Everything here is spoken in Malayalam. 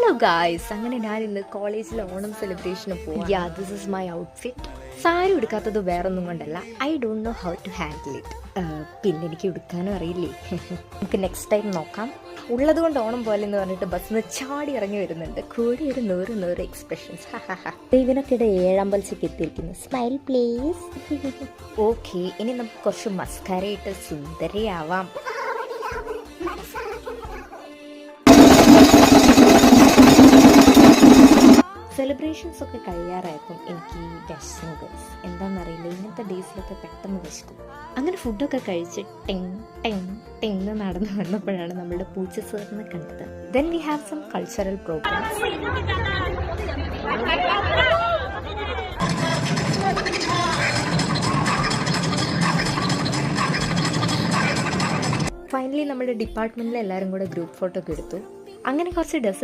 ഹലോ ഗായ്സ്, അങ്ങനെ ഞാൻ ഇന്ന് കോളേജിൽ ഓണം സെലിബ്രേഷന് പോകും. This is my outfit. Sari ഉടുക്കാത്തത് വേറൊന്നും കൊണ്ടല്ല, I don't know how to handle it. പിന്നെ എനിക്ക് ഉടുക്കാനും അറിയില്ലേ. നമുക്ക് നെക്സ്റ്റ് ടൈം നോക്കാം. ഉള്ളത് കൊണ്ട് ഓണം പോലെ എന്ന് പറഞ്ഞിട്ട് ബസ്സിൽ നിന്ന് ചാടി ഇറങ്ങി വരുന്നുണ്ട്. കൂടി ഒരു നൂറ് എക്സ്പ്രഷൻസ്. ഇതിനൊക്കിടെ 7 അമ്പലത്തിലേക്ക് എത്തിയിരിക്കുന്നു. Smile please. ഓക്കെ, ഇനി നമുക്ക് കുറച്ച് മസ്കാര ഇട്ട് സുന്ദരിയാവാം. സെലിബ്രേഷൻസ് ഒക്കെ കഴിയാറായപ്പം എനിക്ക് വിശന്നു ഗൈസ്. എന്താണെന്നറിയില്ല, ഇങ്ങനത്തെ ഡേയ്സിലൊക്കെ പെട്ടെന്ന് വിശക്കും. അങ്ങനെ ഫുഡൊക്കെ കഴിച്ച് ടെങ് നടന്നു വന്നപ്പോഴാണ് നമ്മളുടെ പൂച്ച സാറിനെ കണ്ടത്. Then we have some cultural programmes. Finally നമ്മുടെ ഡിപ്പാർട്ട്മെന്റിൽ എല്ലാവരും കൂടെ ഗ്രൂപ്പ് ഫോട്ടോ ഒക്കെ എടുത്തു. അങ്ങനെ കുറച്ച് ഡെസേർട്ട്